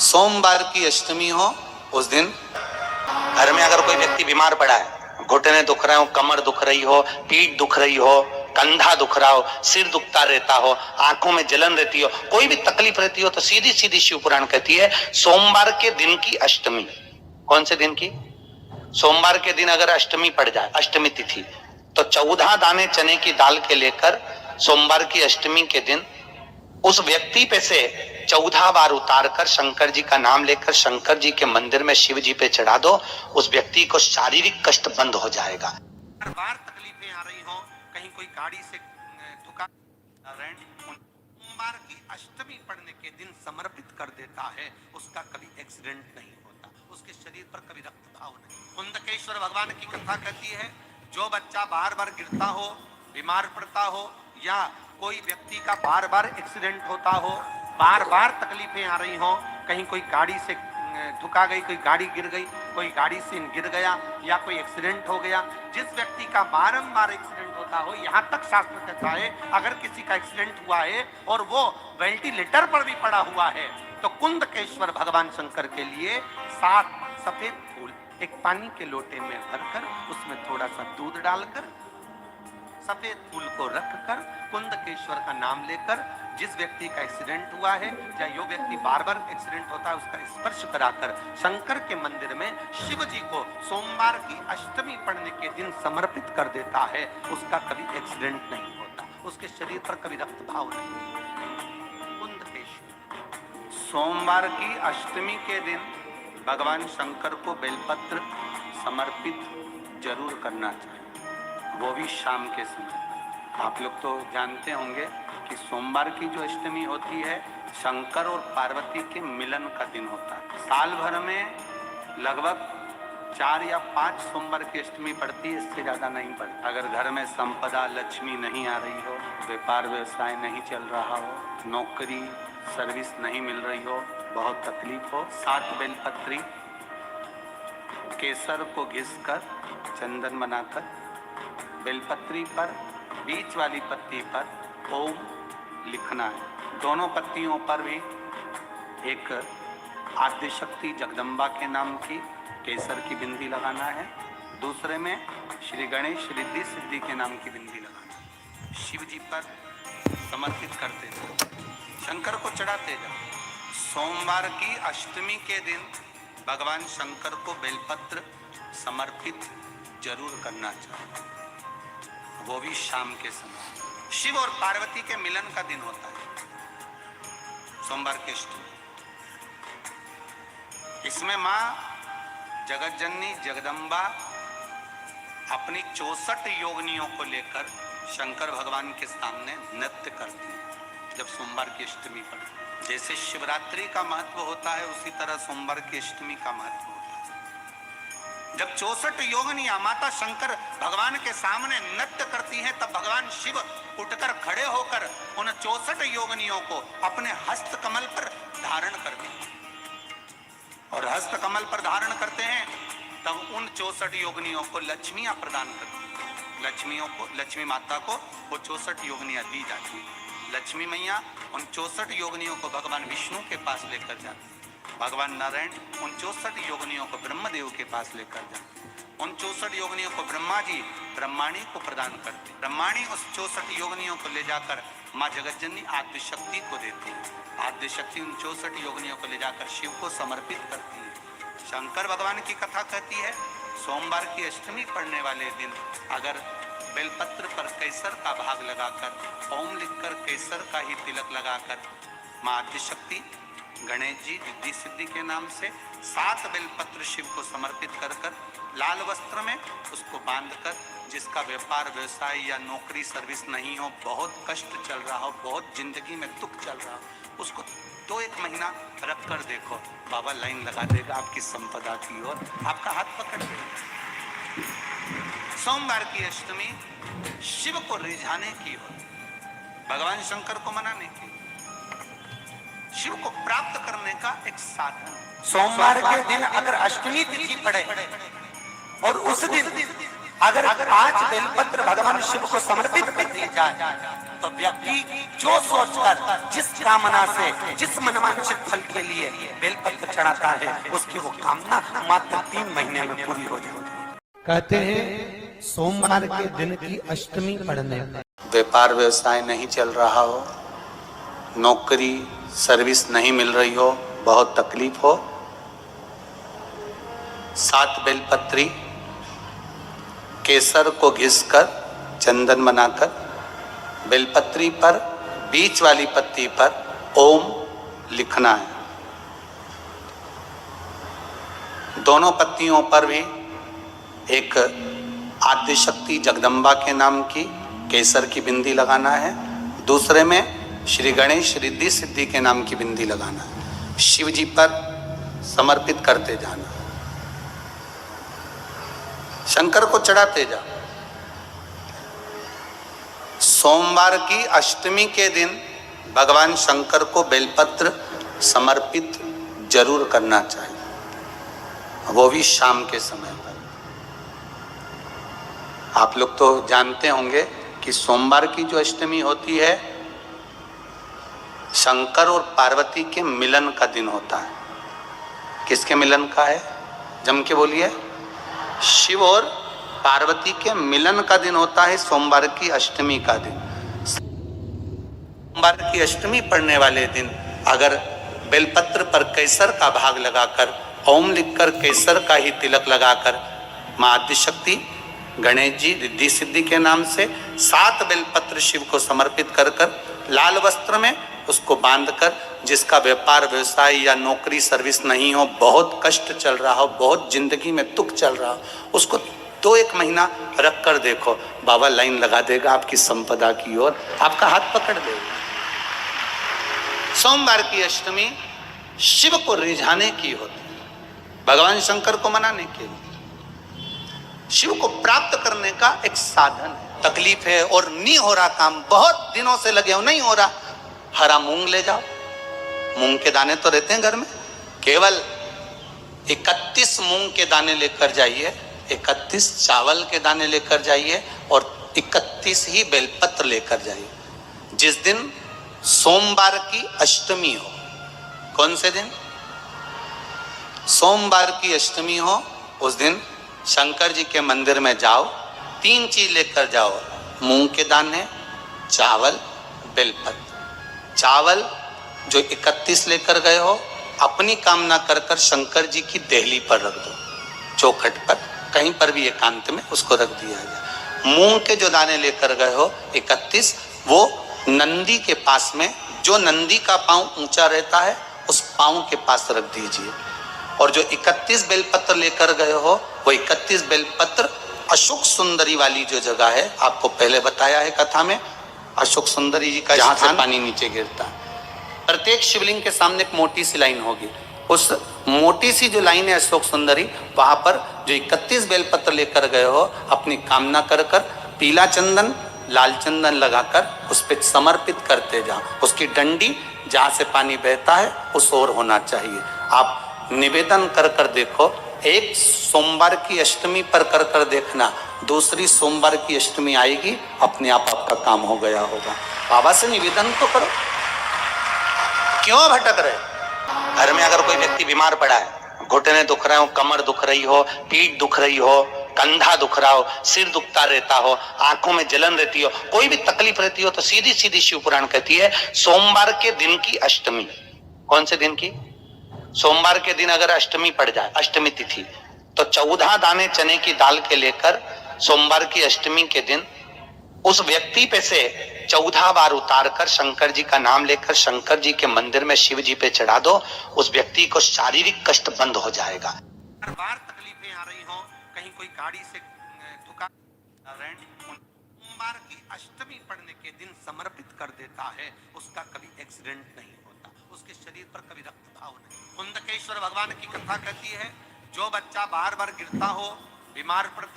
सोमवार की अष्टमी हो उस दिन घर में अगर कोई व्यक्ति बीमार पड़ा है, घुटने दुख रहे हो, कमर दुख रही हो, पीठ दुख रही हो, कंधा दुख रहा हो, सिर दुखता रहता हो, आंखों में जलन रहती हो, कोई भी तकलीफ रहती हो, तो सीधी सीधी शिव पुराण कहती है सोमवार के दिन की अष्टमी। कौन से दिन की? सोमवार के दिन अगर अष्टमी पड़ जाए, अष्टमी तिथि, तो 14 दाने चने की दाल के लेकर सोमवार की अष्टमी के दिन उस व्यक्ति पे से 14 बार उतारकर शंकर जी का नाम लेकर शंकर जी के मंदिर में शिव जी पे चढ़ा दो, उस व्यक्ति को शारीरिक कष्ट बंद हो जाएगा। बार तकलीफें आ रही हो, कहीं कोई गाड़ी से ठुका, सोमवार की अष्टमी पढ़ने के दिन समर्पित कर देता है, उसका कभी एक्सीडेंट नहीं होता, उसके शरीर पर कभी रक्तभाव नहीं। कुंदकेश्वर भगवान की कथा कहती है, जो बच्चा बार बार गिरता हो, बीमार पड़ता हो, या कोई व्यक्ति का बार बार एक्सीडेंट होता हो, बार बार तकलीफें आ रही हो, कहीं कोई गाड़ी से ठुका गई, कोई गाड़ी गिर गई, कोई गाड़ी से गिर गया, या कोई एक्सीडेंट हो गया, जिस व्यक्ति का बारंबार एक्सीडेंट होता हो, यहाँ तक शास्त्र कहता है अगर किसी का एक्सीडेंट हुआ है और वो वेंटिलेटर पर भी पड़ा हुआ है, तो कुंदकेश्वर भगवान शंकर के लिए 7 सफेद फूल एक पानी के लोटे में भरकर उसमें थोड़ा सा दूध डालकर सफेद फूल को रखकर कुंदकेश्वर का नाम लेकर जिस व्यक्ति का एक्सीडेंट हुआ है या जो व्यक्ति बार बार एक्सीडेंट होता है उसका स्पर्श कराकर शंकर के मंदिर में शिव जी को सोमवार की अष्टमी पढ़ने के दिन समर्पित कर देता है, उसका कभी एक्सीडेंट नहीं होता, उसके शरीर पर कभी रक्तभाव नहीं। कुंदकेश्वर सोमवार की अष्टमी के दिन भगवान शंकर को बेलपत्र समर्पित जरूर करना चाहिए, वो भी शाम के समय। आप लोग तो जानते होंगे कि सोमवार की जो अष्टमी होती है शंकर और पार्वती के मिलन का दिन होता है। साल भर में लगभग 4 या 5 सोमवार की अष्टमी पड़ती है, इससे ज्यादा नहीं पड़ती। अगर घर में संपदा लक्ष्मी नहीं आ रही हो, व्यापार व्यवसाय नहीं चल रहा हो, नौकरी सर्विस नहीं मिल रही हो, बहुत तकलीफ हो, 7 बेलपत्री केसर को घिसकर चंदन बनाकर बेलपत्री पर बीच वाली पत्ती पर ओम लिखना है। दोनों पत्तियों पर भी एक आद्यशक्ति जगदम्बा के नाम की केसर की बिंदी लगाना है, दूसरे में श्री गणेश रिद्धि सिद्धि के नाम की बिंदी लगाना है। शिव जी पर समर्पित करते जाओ, शंकर को चढ़ाते जाओ। सोमवार की अष्टमी के दिन भगवान शंकर को बेलपत्र समर्पित जरूर करना चाहिए, वो भी शाम के समय। शिव और पार्वती के मिलन का दिन होता है सोमवार की अष्टमी। इसमें मां जगतजननी जगदम्बा अपनी 64 योगिनियों को लेकर शंकर भगवान के सामने नृत्य करती है जब सोमवार की अष्टमी पड़ती है। जैसे शिवरात्रि का महत्व होता है उसी तरह सोमवार की अष्टमी का महत्व होता है। जब 64 योगिनियां माता शंकर भगवान के सामने नृत्य करती हैं, तब भगवान शिव उठकर खड़े होकर उन 64 योगिनियों को अपने हस्त कमल पर धारण करते हैं, और हस्त कमल पर धारण करते हैं तब उन 64 योगिनियों को लक्ष्मियां प्रदान करती हैं। लक्ष्मियों को, लक्ष्मी माता को वो 64 योगिनियां दी जाती हैं। लक्ष्मी मैया उन 64 योगिनियों को भगवान विष्णु के पास लेकर जाती है, भगवान नारायण उन 64 योगिनियों को ब्रह्मदेव के पास लेकर जाते, उन 64 योगिनियों को ब्रह्मा जी ब्रह्माणी को प्रदान करते, ब्रह्माणी उस 64 योगिनियों को ले जाकर माँ जगतजननी आद्यशक्ति को देती है, आद्यशक्ति उन 64 योगिनियों को ले जाकर शिव को समर्पित करती है। शंकर भगवान की कथा कहती है सोमवार की अष्टमी पढ़ने वाले दिन अगर बेलपत्र पर केसर का भाग लगाकर ओम लिखकर केसर का ही तिलक लगाकर माँ आद्यशक्ति गणेश जी रिद्धि सिद्धि के नाम से 7 बेलपत्र शिव को समर्पित कर कर लाल वस्त्र में उसको बांधकर, जिसका व्यापार व्यवसाय या नौकरी सर्विस नहीं हो, बहुत कष्ट चल रहा हो, बहुत जिंदगी में दुख चल रहा हो, उसको 2-1 महीना रख कर देखो, बाबा लाइन लगा देगा आपकी संपदा की ओर, आपका हाथ पकड़ लेगा। सोमवार की अष्टमी शिव को रिझाने की ओर, भगवान शंकर को मनाने की, शिव को प्राप्त करने का एक साधन। सोमवार के दिन अगर अष्टमी तिथि पड़े और उस दिन अगर 5 बेलपत्र भगवान शिव को समर्पित कर दिए जाए तो व्यक्ति जो सोचकर जिस कामना से जिस मनवांछित फल के लिए बेलपत्र चढ़ाता है उसकी वो कामना मात्र 3 महीने में पूरी हो जाती है। कहते हैं सोमवार के दिन की अष्टमी पड़ने पर व्यापार व्यवसाय नहीं चल रहा हो, नौकरी सर्विस नहीं मिल रही हो, बहुत तकलीफ हो, 7 बेलपत्री केसर को घिसकर चंदन बनाकर बेलपत्री पर बीच वाली पत्ती पर ओम लिखना है। दोनों पत्तियों पर भी एक आद्यशक्ति जगदम्बा के नाम की केसर की बिंदी लगाना है, दूसरे में श्री गणेश रिद्धि सिद्धि के नाम की बिंदी लगाना है। शिव जी पर समर्पित करते जाना, शंकर को चढ़ाते जा। सोमवार की अष्टमी के दिन भगवान शंकर को बेलपत्र समर्पित जरूर करना चाहिए, वो भी शाम के समय पर। आप लोग तो जानते होंगे कि सोमवार की जो अष्टमी होती है शंकर और पार्वती के मिलन का दिन होता है। किसके मिलन का है? जम के बोलिए। शिव और पार्वती के मिलन का दिन होता है सोमवार की अष्टमी का दिन। सोमवार की अष्टमी पड़ने वाले दिन अगर बेलपत्र पर केसर का भाग लगाकर ओम लिखकर केसर का ही तिलक लगाकर मां आदिशक्ति गणेश जी रिद्धि सिद्धि के नाम से 7 बेलपत्र शिव को समर्पित कर कर लाल वस्त्र में उसको बांधकर, जिसका व्यापार व्यवसाय या नौकरी सर्विस नहीं हो, बहुत कष्ट चल रहा हो, बहुत जिंदगी में दुख चल रहा हो, उसको 2-1 महीना रख कर देखो, बाबा लाइन लगा देगा आपकी संपदा की ओर, आपका हाथ पकड़ देगा। सोमवार की अष्टमी शिव को रिझाने की होती है, भगवान शंकर को मनाने के लिए, शिव को प्राप्त करने का एक साधन है। तकलीफ है और नहीं हो रहा काम, बहुत दिनों से लगे हो, नहीं हो रहा, हरा मूंग ले जाओ। मूंग के दाने तो रहते हैं घर में, केवल 31 मूंग के दाने लेकर जाइए, 31 चावल के दाने लेकर जाइए और 31 ही बेलपत्र लेकर जाइए। जिस दिन सोमवार की अष्टमी हो, कौन से दिन? सोमवार की अष्टमी हो, उस दिन शंकर जी के मंदिर में जाओ, 3 चीज लेकर जाओ, मूंग के दाने, चावल, बेलपत्र। चावल जो 31 लेकर गए हो, अपनी कामना कर कर शंकर जी की देहली पर रख दो, चौखट पर, कहीं पर भी एकांत में उसको रख दिया जाए। मूंग के जो दाने लेकर गए हो 31, वो नंदी के पास में, जो नंदी का पांव ऊंचा रहता है उस पांव के पास रख दीजिए। और जो 31 बेलपत्र लेकर गए हो, वो 31 बेलपत्र अशोक सुंदरी वाली जो जगह है, आपको पहले बताया है कथा में, अशोक सुंदरी जी का जहां से पानी नीचे गिरता है, प्रत्येक शिवलिंग के सामने एक मोटी सी लाइन होगी, उस मोटी सी जो लाइन है अशोक सुंदरी, वहां पर जो 31 बेलपत्र लेकर गए हो, अपनी कामना कर कर पीला चंदन लाल चंदन लगाकर उस पर समर्पित करते जाओ। उसकी डंडी जहां से पानी बहता है उस ओर होना चाहिए। आप निवेदन कर कर देखो, एक सोमवार की अष्टमी पर कर कर देखना, दूसरी सोमवार की अष्टमी आएगी, अपने आप आपका काम हो गया होगा। बाबा से निवेदन तो करो, क्यों भटक रहे? घर में अगर कोई व्यक्ति बीमार पड़ा है, घुटने दुख रहे हो, कमर दुख रही हो, पीठ दुख रही हो, कंधा दुख रहा हो, सिर दुखता रहता हो, आंखों में जलन रहती हो, कोई भी तकलीफ रहती हो, तो सीधी सीधी शिव पुराण कहती है सोमवार के दिन की अष्टमी। कौन से दिन की? सोमवार के दिन अगर अष्टमी पड़ जाए, अष्टमी तिथि, तो 14 दाने चने की दाल के लेकर सोमवार की अष्टमी के दिन उस व्यक्ति पे से 14 बार उतार कर शंकर जी का नाम लेकर शंकर जी के मंदिर में शिव जी पे चढ़ा दो, उस व्यक्ति को शारीरिक कष्ट बंद हो जाएगा। हर बार तकलीफें आ रही हो, कहीं कोई गाड़ी से ठुका, सोमवार की अष्टमी पड़ने के दिन समर्पित कर देता है, उसका कभी एक्सीडेंट नहीं होता, उसके शरीर पर कभी रक्तभाव नहीं। कुंदकेश्वर भगवान की कथा कहती है, जो बच्चा बार बार गिरता हो, बीमार पड़ता